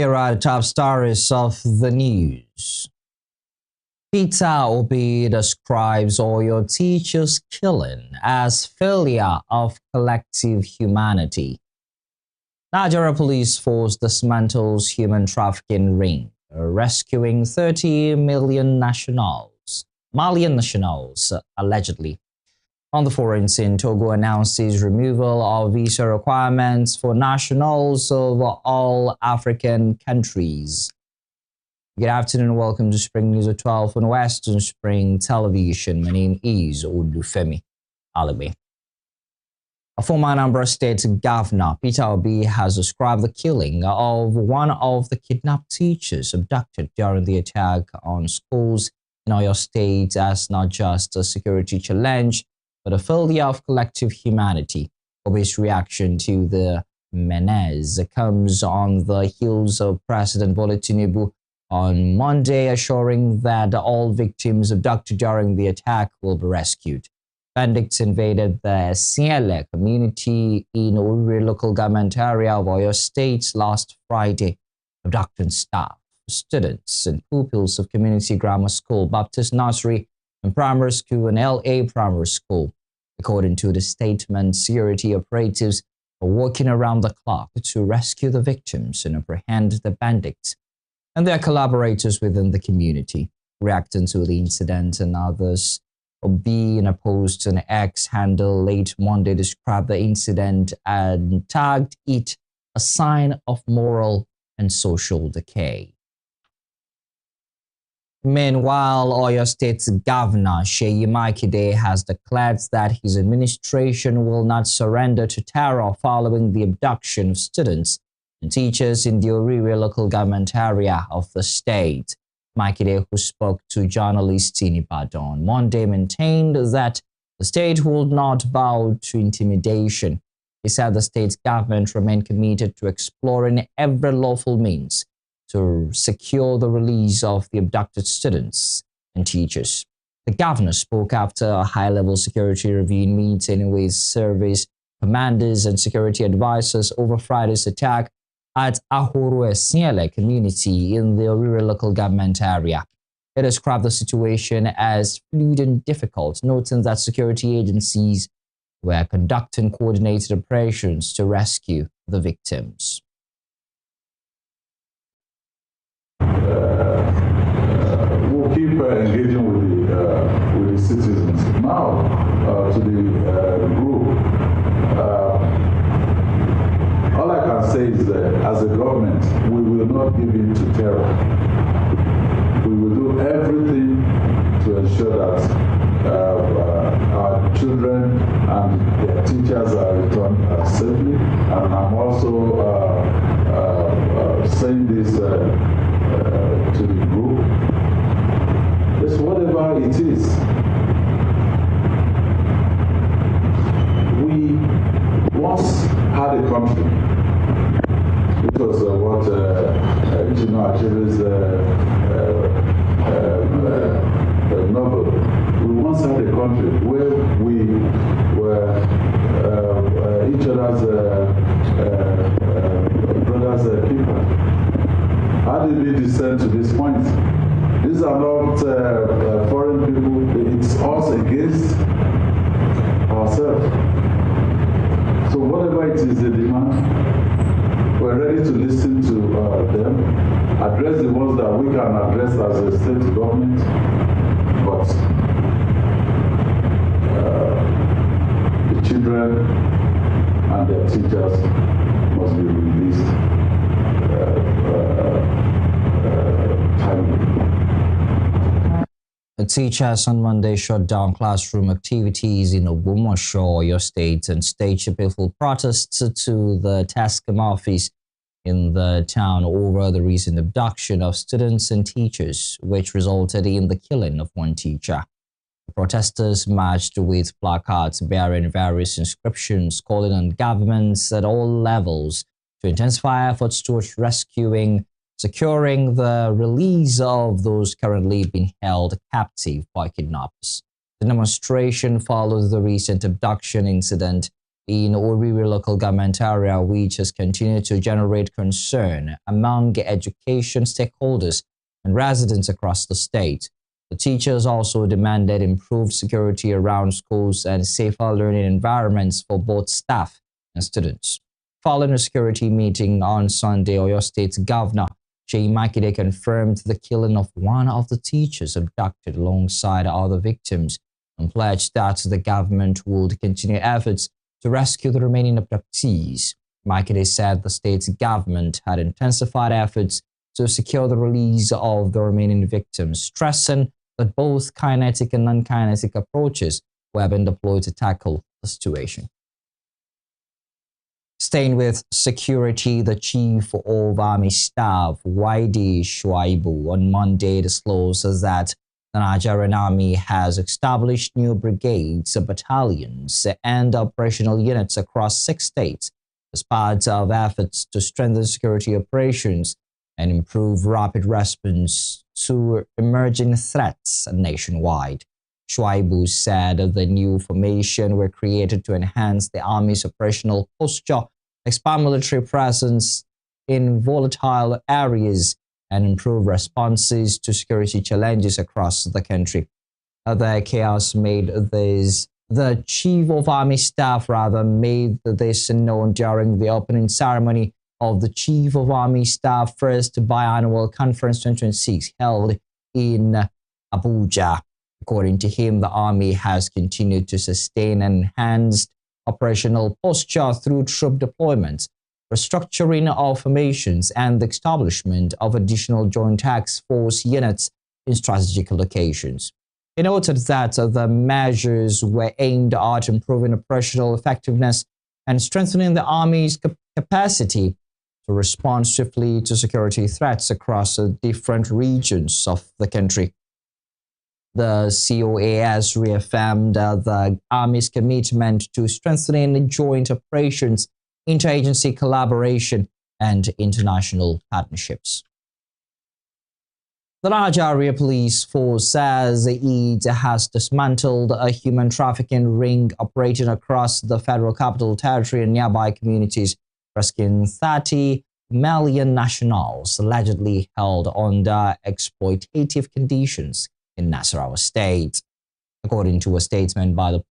Here are the top stories of the news. Peter Obi describes Oyo teachers' killing as failure of collective humanity. Nigeria police force dismantles human trafficking ring, rescuing 30 million Malian nationals, allegedly. On the foreign scene, Togo announces removal of visa requirements for nationals of all African countries. Good afternoon and welcome to Spring News at 12 on Western Spring Television. My name is Olufemi Alibi. A former Anambra State Governor, Peter Obi, has described the killing of one of the kidnapped teachers abducted during the attack on schools in Oyo State as not just a security challenge, but a failure of collective humanity. Obi's reaction to the menace comes on the heels of President Bola Tinubu on Monday assuring that all victims abducted during the attack will be rescued. Bandits invaded the Siele community in Uri local government area of Oyo State last Friday. Abduction staff, students, and pupils of Community Grammar School, Baptist Nursery, and Primary School and LA Primary School. According to the statement, security operatives are working around the clock to rescue the victims and apprehend the bandits and their collaborators within the community. Reacting to the incident and others, Obi, in a post on X handle late Monday, described the incident and tagged it a sign of moral and social decay. Meanwhile, Oyo State's Governor Seyi Makinde has declared that his administration will not surrender to terror following the abduction of students and teachers in the Orire local government area of the state. Makinde, who spoke to journalists in Ibadan on Monday, maintained that the state will not bow to intimidation. He said the state's government remained committed to exploring every lawful means to secure the release of the abducted students and teachers. The governor spoke after a high-level security review meeting with service commanders and security advisors over Friday's attack at Ahoro Esiele community in the Orire local government area. He described the situation as fluid and difficult, noting that security agencies were conducting coordinated operations to rescue the victims. We'll keep engaging with the citizens. Now, to the group, all I can say is that as a government, we will not give in to terror. We will do everything to ensure that our children and their teachers are returned safely. And I'm also saying this to the group. Just whatever it is, we once had a country. It was what Achilles novel. We once had a country where we were each other's brothers' keeper. How did we descend to this point? These are not foreign people. It's us against ourselves. So whatever it is they demand, we're ready to listen to them, address the ones that we can address as a state government, but the children and their teachers must be released timely. The teachers on Monday shut down classroom activities in Ogbomoso, Oyo State, and staged a peaceful protest to the Tascom office in the town over the recent abduction of students and teachers, which resulted in the killing of one teacher. The protesters marched with placards bearing various inscriptions calling on governments at all levels to intensify efforts towards securing the release of those currently being held captive by kidnappers. The demonstration follows the recent abduction incident in Oriri local government area, which has continued to generate concern among education stakeholders and residents across the state. The teachers also demanded improved security around schools and safer learning environments for both staff and students. Following a security meeting on Sunday, Oyo State Governor Seyi Makinde confirmed the killing of one of the teachers abducted alongside other victims and pledged that the government would continue efforts to rescue the remaining abductees. Makinde said the state government had intensified efforts to secure the release of the remaining victims, stressing that both kinetic and non-kinetic approaches were being deployed to tackle the situation. Staying with security, the Chief of Army Staff, YD Shuaibu, on Monday disclosed that the Nigerian Army has established new brigades, battalions, and operational units across 6 states as part of efforts to strengthen security operations and improve rapid response to emerging threats nationwide. Shuaibu said the new formation were created to enhance the Army's operational posture, expand military presence in volatile areas, and improve responses to security challenges across the country. The chaos made this. The Chief of Army Staff made this known during the opening ceremony of the Chief of Army Staff First Biannual Conference 2026 held in Abuja. According to him, the Army has continued to sustain and enhance operational posture through troop deployments, restructuring of formations, and the establishment of additional joint task force units in strategic locations. He noted that the measures were aimed at improving operational effectiveness and strengthening the Army's capacity to respond swiftly to security threats across different regions of the country. The COAS reaffirmed the Army's commitment to strengthening joint operations, interagency collaboration, and international partnerships. The Nigeria Police Force says it has dismantled a human trafficking ring operating across the Federal Capital Territory and nearby communities, rescuing 30 Malian nationals allegedly held under exploitative conditions in Nasarawa State. According to a statement by the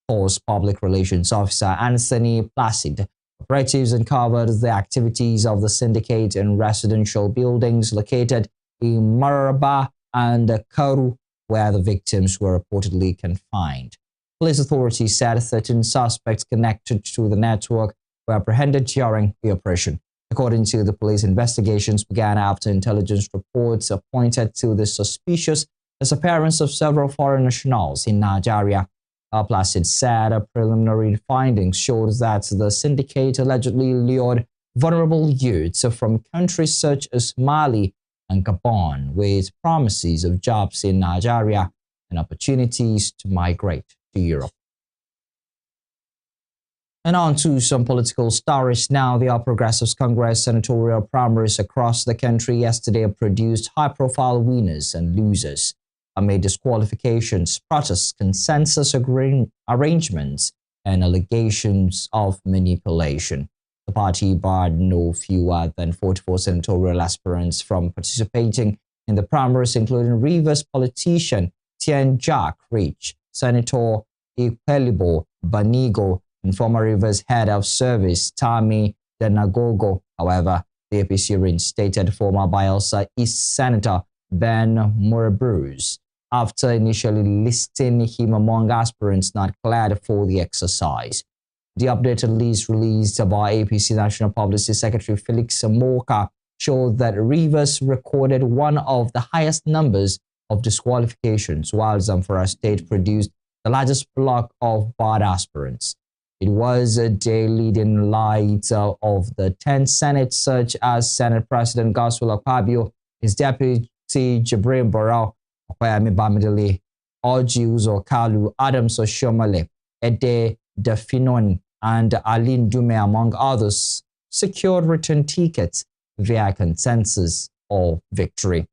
Force Public Relations Officer Anthony Placid, operatives uncovered the activities of the syndicate in residential buildings located in Maraba and Karu, where the victims were reportedly confined. Police authorities said 13 suspects connected to the network were apprehended during the operation. According to the police, investigations began after intelligence reports pointed to the suspicious disappearance of several foreign nationals in Nigeria. Placid said preliminary findings showed that the syndicate allegedly lured vulnerable youths from countries such as Mali and Gabon with promises of jobs in Nigeria and opportunities to migrate to Europe. And on to some political stories now. The All Progressives Congress senatorial primaries across the country yesterday produced high-profile winners and losers amid disqualifications, protests, consensus arrangements, and allegations of manipulation. The party barred no fewer than 44 senatorial aspirants from participating in the primaries, including Rivers politician Tien Jack Rich, Senator Ikpelibo Banigo, and former Rivers head of service Tami Denagogo. However, the APC reinstated former Bayelsa East Senator Ben Murabus after initially listing him among aspirants not cleared for the exercise. The updated list released by APC National Publicity Secretary Felix Moka showed that Rivers recorded one of the highest numbers of disqualifications, while Zamfara State produced the largest block of barred aspirants. It was a day leading light of the 10 Senate, such as Senate President Godswill Akpabio, his deputy Jibrin Barrow, Okwayemi Bamidele, Orji Uzo Kalu, Adams Oshomale, Ede Dafinon, and Aline Dume, among others, secured return tickets via consensus or victory.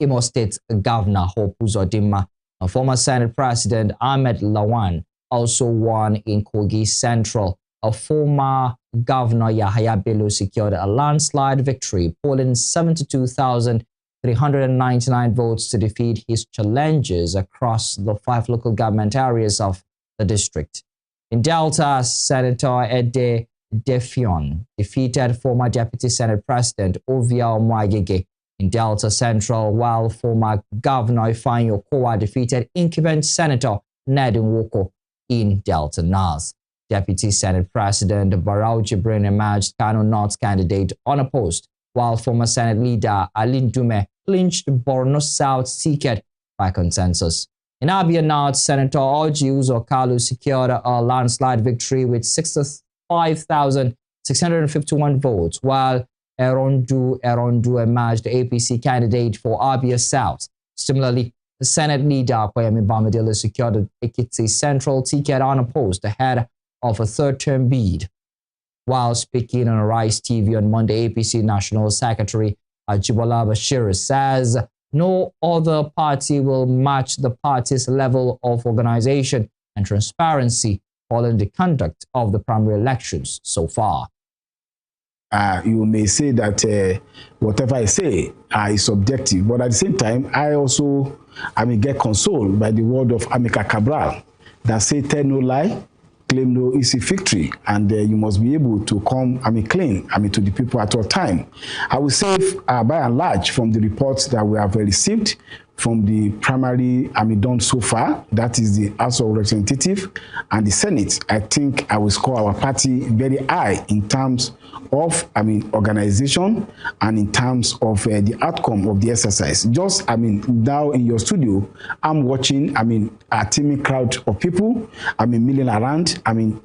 Imo State Governor Hope Uzodinma and former Senate President Ahmed Lawan also won in Kogi Central former Governor Yahaya Bello secured a landslide victory, polling 72,399 votes to defeat his challengers across the 5 local government areas of the district. In Delta, Senator Ede Defion defeated former Deputy Senate President Ovia Omoagege in Delta Central, while former Governor Ifeanyi Okowa defeated incumbent Senator Ned Nwoko in Delta North. Deputy Senate President Barau Jibrin emerged Kano North candidate unopposed, while former Senate leader Alin Dume clinched Borno South ticket by consensus. In Abia North, Senator Orji Uzo Kalu secured a landslide victory with 65,651 votes, while Erondu emerged APC candidate for Abia South. Similarly, the Senate leader Kwame Bamidele secured the Ekiti Central ticket unopposed ahead of a third-term bid. While speaking on Arise TV on Monday, APC National Secretary Ajibola Bashir says no other party will match the party's level of organization and transparency following the conduct of the primary elections so far. You may say that whatever I say is subjective, but at the same time, I also get consoled by the word of Amika Cabral that say, tell no lie, claim no easy victory, and you must be able to come clean to the people at all time. I will say by and large from the reports that we have received from the primary done so far, that is the House of Representatives and the Senate, I think I will score our party very high in terms of organization and in terms of the outcome of the exercise. Just now in your studio, I'm watching a teeming crowd of people milling around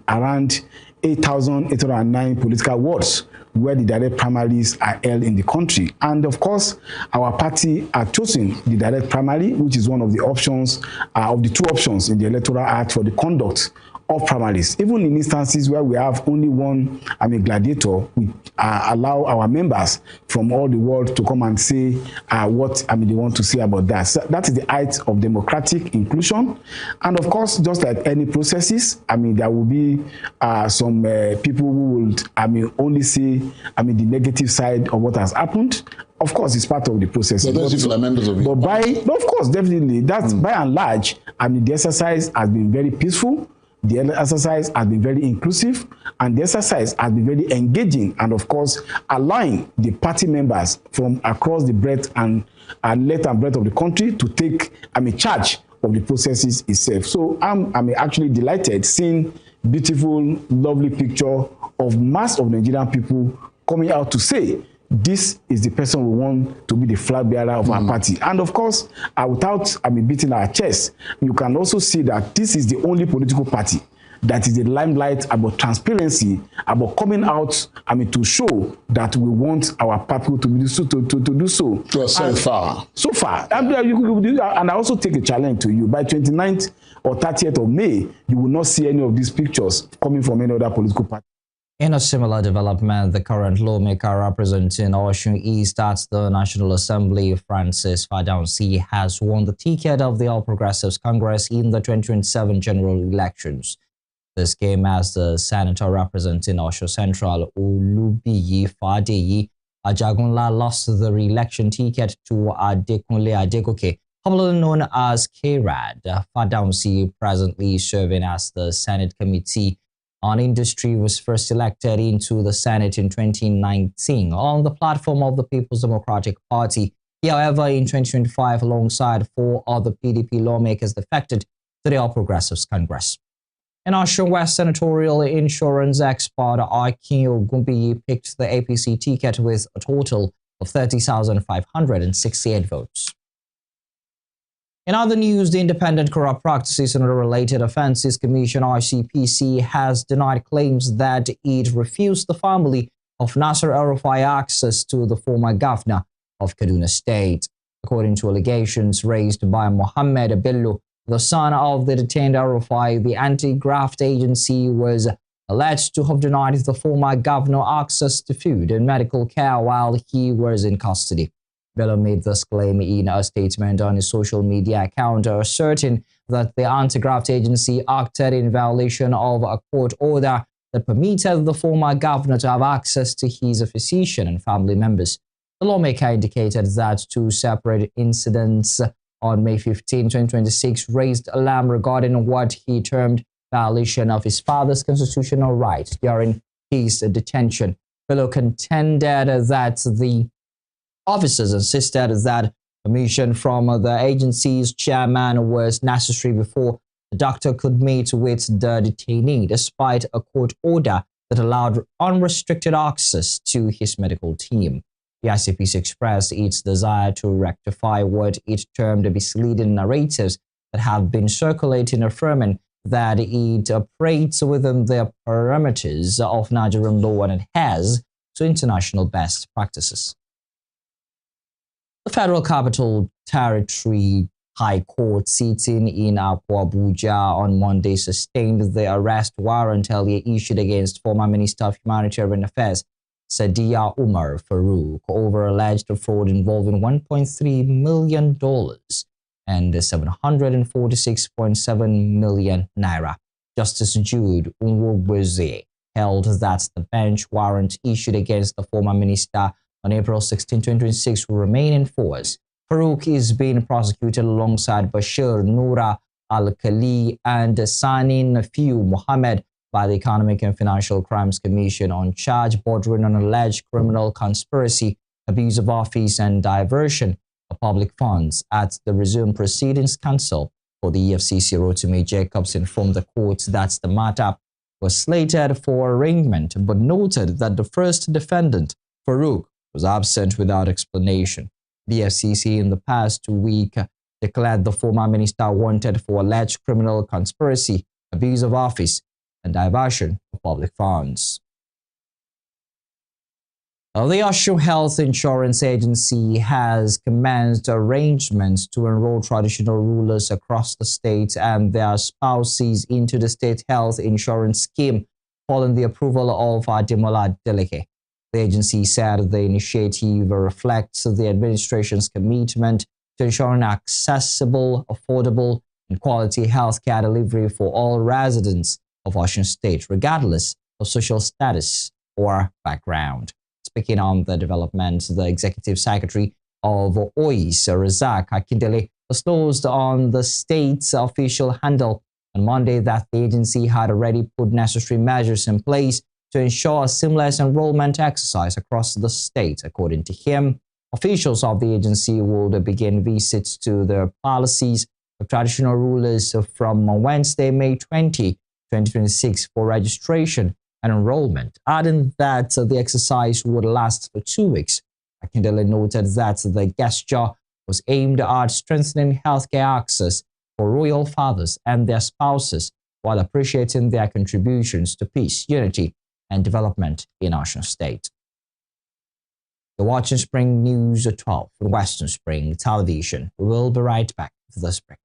around 8,809 political wards where the direct primaries are held in the country. And of course, our party are choosing the direct primary, which is one of the options, of the 2 options in the Electoral Act for the conduct of primaries. Even in instances where we have only one gladiator, we allow our members from all the world to come and say what they want to say about that. So that is the height of democratic inclusion. And of course, just like any processes, there will be some people who will only see the negative side of what has happened. Of course, it's part of the process. But of course, definitely, that's by and large, the exercise has been very peaceful. The exercise has been very inclusive, and the exercise has been very engaging, and of course, allowing the party members from across the breadth and length and breadth of the country to take charge of the processes itself. So I'm actually delighted seeing beautiful, lovely picture of mass of Nigerian people coming out to say, this is the person we want to be the flag bearer of our party. And of course, without beating our chest, you can also see that this is the only political party that is the limelight about transparency, about coming out to show that we want our people to do so. So far. And I also take a challenge to you. By 29th or 30th of May, you will not see any of these pictures coming from any other political party. In a similar development, the current lawmaker representing Osun East at the National Assembly, Francis Fadausi, has won the ticket of the All Progressives Congress in the 2027 general elections. This came as the senator representing Osun Central, Olubiyi Fadeyi Ajagunla, lost the re-election ticket to Adekunle Adegoke, commonly known as K-Rad. Fadausi, presently serving as the Senate Committee on Industry, was first elected into the Senate in 2019 on the platform of the People's Democratic Party. He, however, in 2025, alongside 4 other PDP lawmakers, defected to the All Progressives Congress. In Osun West, senatorial insurance expert Akin Ogunbiyi picked the APC ticket with a total of 30,568 votes. In other news, the Independent Corrupt Practices and Related Offences Commission (ICPC) has denied claims that it refused the family of Nasser El-Rufai access to the former governor of Kaduna State. According to allegations raised by Mohammed Bello, the son of the detained El-Rufai, the anti-graft agency was alleged to have denied the former governor access to food and medical care while he was in custody. Bello made this claim in a statement on his social media account, asserting that the anti-graft agency acted in violation of a court order that permitted the former governor to have access to his physician and family members. The lawmaker indicated that two separate incidents on May 15, 2026 raised alarm regarding what he termed violation of his father's constitutional rights during his detention. Bello contended that the officers insisted that permission from the agency's chairman was necessary before the doctor could meet with the detainee, despite a court order that allowed unrestricted access to his medical team. The ICPC expressed its desire to rectify what it termed misleading narratives that have been circulating, affirming that it operates within the parameters of Nigerian law and adheres to international best practices. The Federal Capital Territory High Court sitting in Abuja on Monday sustained the arrest warrant earlier issued against former Minister of Humanitarian Affairs Sadiya Umar Farouk over alleged fraud involving $1.3 million and 746.7 million naira. Justice Jude Nwogbozie held that the bench warrant issued against the former minister on April 16, 2026 will remain in force. Farouk is being prosecuted alongside Bashir Noura Al-Khali and Sani Nafiu Mohammed by the Economic and Financial Crimes Commission on charge bordering on alleged criminal conspiracy, abuse of office, and diversion of public funds. At the resumed proceedings, counsel for the EFCC, Rotimi Jacobs, informed the court that the matter was slated for arraignment, but noted that the first defendant, Farouk, was absent without explanation. The FCC in the past week declared the former minister wanted for alleged criminal conspiracy, abuse of office, and diversion of public funds. The Osun Health Insurance Agency has commenced arrangements to enroll traditional rulers across the state and their spouses into the state health insurance scheme following the approval of Ademola Adeleke. The agency said the initiative reflects the administration's commitment to ensuring accessible, affordable, and quality healthcare delivery for all residents of Osun State, regardless of social status or background. Speaking on the development, the executive secretary of Obis, Razak Akindele, disclosed on the state's official handle on Monday that the agency had already put necessary measures in place to ensure a seamless enrollment exercise across the state. According to him, officials of the agency would begin visits to the policies of traditional rulers from Wednesday, May 20, 2026 for registration and enrollment, adding that the exercise would last for 2 weeks. Akindele noted that the gesture was aimed at strengthening healthcare access for royal fathers and their spouses while appreciating their contributions to peace, unity, and development in Osun State. You're watching Spring News 12 on Western Spring Television. We will be right back to this break.